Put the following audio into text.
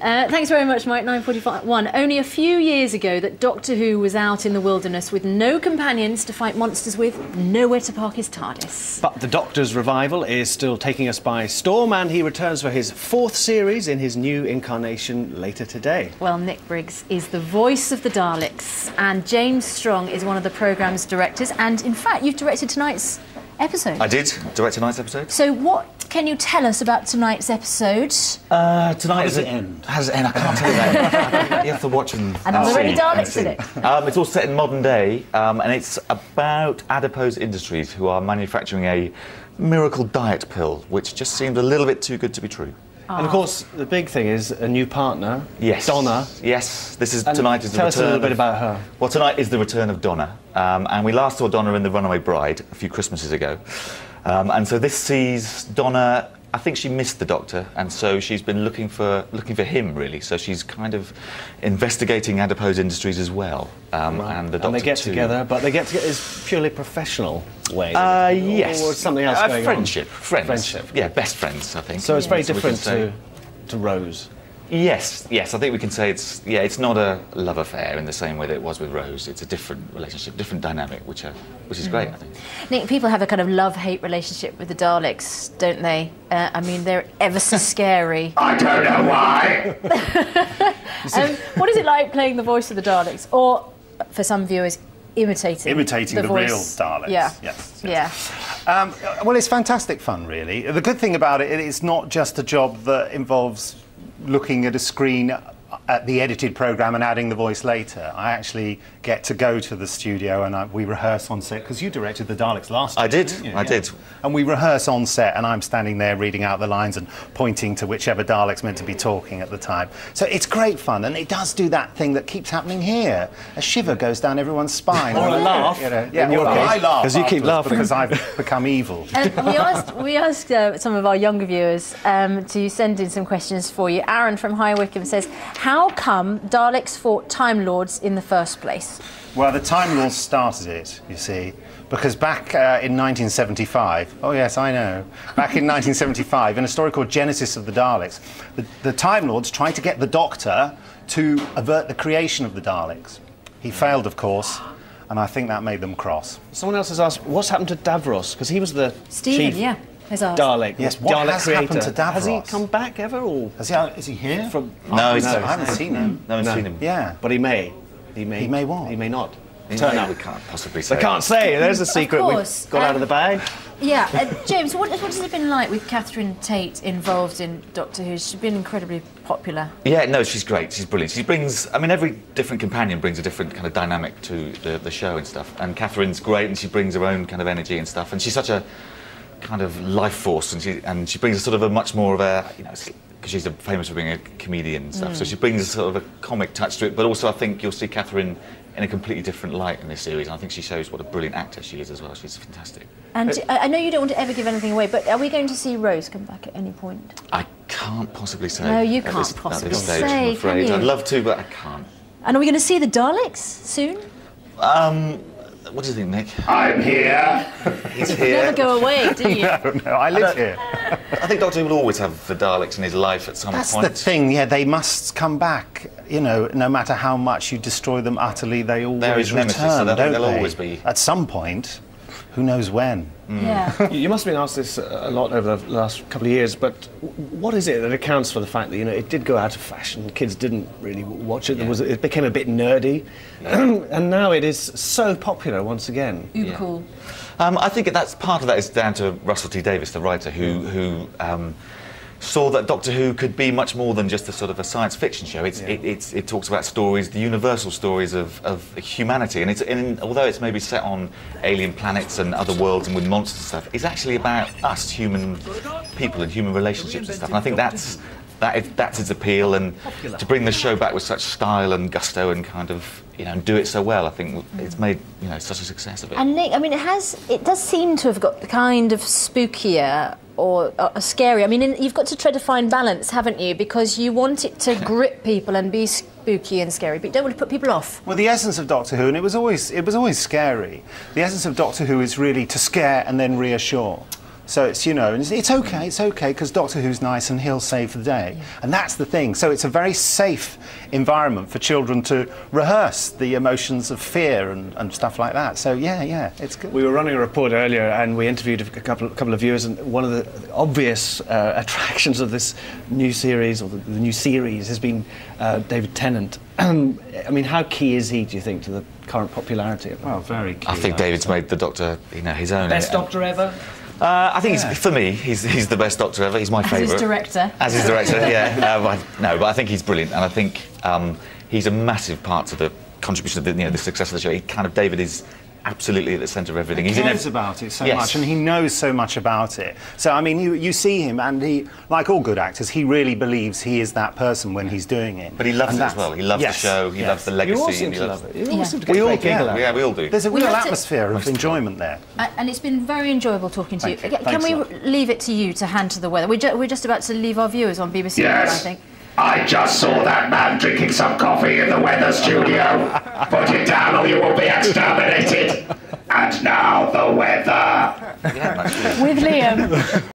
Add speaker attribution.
Speaker 1: Thanks very much, Mike. 9:41. Only a few years ago that Doctor Who was out in the wilderness with no companions to fight monsters with, nowhere to park his TARDIS.
Speaker 2: But the Doctor's revival is still taking us by storm, and he returns for his 4th series in his new incarnation later today.
Speaker 1: Well, Nick Briggs is the voice of the Daleks, and James Strong is one of the programme's directors, and in fact, you've directed tonight's episode.
Speaker 3: I did direct tonight's episode.
Speaker 1: So what can you tell us about tonight's episode?
Speaker 3: Tonight
Speaker 4: How does it end?
Speaker 3: How does it end? I can't tell you that. You have to watch and
Speaker 1: And are there any
Speaker 3: see
Speaker 1: Daleks in
Speaker 3: and
Speaker 1: it?
Speaker 3: see. It's all set in modern day, and it's about Adipose Industries, who are manufacturing a miracle diet pill, which just seemed a little bit too good to be true.
Speaker 2: And of course, the big thing is a new partner.
Speaker 3: Yes.
Speaker 2: Donna.
Speaker 3: Yes. This is
Speaker 2: And
Speaker 3: tonight is the
Speaker 2: tell
Speaker 3: return.
Speaker 2: us a little bit about her.
Speaker 3: Well, tonight is the return of Donna, and we last saw Donna in The Runaway Bride a few Christmases ago, and so this sees Donna. I think she missed the Doctor, and so she's been looking for him, really. So she's kind of investigating Adipose Industries as well, and the Doctor
Speaker 2: And they get
Speaker 3: too.
Speaker 2: together, but they get together in a purely professional way.
Speaker 3: Yes.
Speaker 2: Or something else going
Speaker 3: friendship.
Speaker 2: on.
Speaker 3: Friends.
Speaker 2: Friendship.
Speaker 3: Yeah, best friends, I think.
Speaker 2: So it's very
Speaker 3: So we
Speaker 2: different
Speaker 3: can say-
Speaker 2: to Rose.
Speaker 3: Yes, I think we can say it's not a love affair in the same way that it was with Rose. It's a different relationship, different dynamic, which is great, I think.
Speaker 1: Nick, people have a kind of love-hate relationship with the Daleks, don't they? I mean, they're ever so scary.
Speaker 4: I don't know why.
Speaker 1: What is it like playing the voice of the Daleks? Or, for some viewers, imitating
Speaker 4: The
Speaker 1: voice?
Speaker 4: real Daleks.
Speaker 1: Yeah.
Speaker 4: Yes.
Speaker 1: Yeah.
Speaker 4: Well, it's fantastic fun, really. The good thing about it, it's not just a job that involves looking at a screen at the edited programme and adding the voice later. I actually get to go to the studio and we rehearse on set, because you directed the Daleks last year.
Speaker 3: I did,
Speaker 4: didn't you?
Speaker 3: I did.
Speaker 4: And we rehearse on set, and I'm standing there reading out the lines and pointing to whichever Dalek's meant to be talking at the time. So it's great fun, and it does do that thing that keeps happening here. A shiver goes down everyone's spine.
Speaker 2: Or a laugh.
Speaker 4: You know,
Speaker 2: In your case.
Speaker 4: I laugh
Speaker 2: 'Cause you keep
Speaker 4: afterwards
Speaker 2: laughing.
Speaker 4: because I've become evil.
Speaker 1: We asked some of our younger viewers to send in some questions for you. Aaron from High Wycombe says, how come Daleks fought Time Lords in the first place?
Speaker 4: Well, the Time Lords started it, you see, because back in 1975, oh yes, I know, back in 1975, in a story called Genesis of the Daleks, the Time Lords tried to get the Doctor to avert the creation of the Daleks. He failed, of course, and I think that made them cross.
Speaker 2: Someone else has asked, what's happened to Davros? Because he was the
Speaker 1: Stephen,
Speaker 2: chief
Speaker 1: yeah, has asked.
Speaker 2: Dalek.
Speaker 4: Yes, what
Speaker 2: Dalek
Speaker 4: has
Speaker 2: creator.
Speaker 4: happened to Davros?
Speaker 2: Has he come back ever? Or
Speaker 4: Is he here?
Speaker 2: from?
Speaker 3: No, he's
Speaker 4: I haven't seen him.
Speaker 3: No one's seen him.
Speaker 4: Yeah.
Speaker 2: But he may. He may.
Speaker 4: He may what?
Speaker 2: He may not.
Speaker 3: We
Speaker 2: Turn up.
Speaker 3: can't possibly say.
Speaker 2: They can't say. There's a secret
Speaker 1: course.
Speaker 2: we've got out of the bag.
Speaker 1: Yeah, James, what has it been like with Catherine Tate involved in Doctor Who? She's been incredibly popular.
Speaker 3: Yeah, no, she's great. She's brilliant. She brings, I mean, every different companion brings a different kind of dynamic to the show and stuff. And Catherine's great, and she brings her own kind of energy and stuff. And she's such a kind of life force, and she brings a sort of a much more of a, you know, because she's famous for being a comedian and stuff. So she brings a sort of a comic touch to it. But also, I think you'll see Catherine in a completely different light in this series. And I think she shows what a brilliant actor she is as well. She's fantastic.
Speaker 1: And I know you don't want to ever give anything away, but are we going to see Rose come back at any point?
Speaker 3: I can't possibly say.
Speaker 1: No, you
Speaker 3: at
Speaker 1: can't
Speaker 3: this,
Speaker 1: possibly
Speaker 3: at this stage,
Speaker 1: say,
Speaker 3: I'm afraid.
Speaker 1: can you?
Speaker 3: I'd love to, but I can't.
Speaker 1: And are we going to see the Daleks soon?
Speaker 3: What do you think, Nick?
Speaker 4: I'm here.
Speaker 3: He's
Speaker 1: You
Speaker 3: here.
Speaker 1: never go away, do you?
Speaker 4: No, I live here.
Speaker 3: I think Doctor Who will always have the Daleks in his life at some
Speaker 4: That's
Speaker 3: point.
Speaker 4: the thing, yeah, they must come back, you know, no matter how much you destroy them utterly, they always
Speaker 3: They're his
Speaker 4: return,
Speaker 3: nemesis, so I think
Speaker 4: don't
Speaker 3: they'll
Speaker 4: they?
Speaker 3: always be.
Speaker 4: At some point, who knows when.
Speaker 1: Yeah.
Speaker 2: You must have been asked this a lot over the last couple of years, but what is it that accounts for the fact that, you know, it did go out of fashion, kids didn't really watch it, it became a bit nerdy, and now it is so popular once again.
Speaker 1: Uber cool.
Speaker 3: I think that's part of that is down to Russell T Davies, the writer, who saw that Doctor Who could be much more than just a sort of a science fiction show. It talks about stories, the universal stories of humanity, and although it's maybe set on alien planets and other worlds and with monsters and stuff, it's actually about us human people and human relationships and stuff. And I think that's its appeal, and to bring the show back with such style and gusto and kind of, you know, and do it so well, I think it's made, you know, such a success of it.
Speaker 1: And Nick, I mean, it does seem to have got the kind of spookier or scary. I mean, you've got to tread a fine balance, haven't you? Because you want it to grip people and be spooky and scary, but you don't want to put people off.
Speaker 4: Well, the essence of Doctor Who, and it was always scary, the essence of Doctor Who is really to scare and then reassure. So it's, you know, and it's okay, because Doctor Who's nice and he'll save the day. And that's the thing. So it's a very safe environment for children to rehearse the emotions of fear and stuff like that. So yeah, it's good.
Speaker 2: We were running a report earlier and we interviewed a couple of viewers, and one of the obvious attractions of this new series, or the new series, has been David Tennant. I mean, how key is he, do you think, to the current popularity of it?
Speaker 4: Well, very key.
Speaker 3: I think David's made the Doctor, you know, his own.
Speaker 2: Best Doctor ever?
Speaker 3: I think for me, he's the best Doctor ever. He's my favourite.
Speaker 1: As his director.
Speaker 3: As his director, yeah. But I think he's brilliant, and I think he's a massive part to the contribution of the success of the show. David is absolutely at the centre of everything.
Speaker 4: He cares about it so much, and he knows so much about it. So, I mean, you see him, and he, like all good actors, he really believes he is that person when he's doing it.
Speaker 3: But he loves it as well. He loves the show, he loves the legacy.
Speaker 2: You all seem to love it. You all seem to get a great giggle out of it.
Speaker 3: Yeah, we all do.
Speaker 4: There's a real atmosphere of enjoyment there.
Speaker 1: And it's been very enjoyable talking to you.
Speaker 4: Thank you.
Speaker 1: Can we leave it to you to hand to the weather? We're just about to leave our viewers on BBC One, I think.
Speaker 5: I just saw that man drinking some coffee in the weather studio. Put it down or you will be exterminated. And now the weather.
Speaker 3: Yeah,
Speaker 1: With Liam.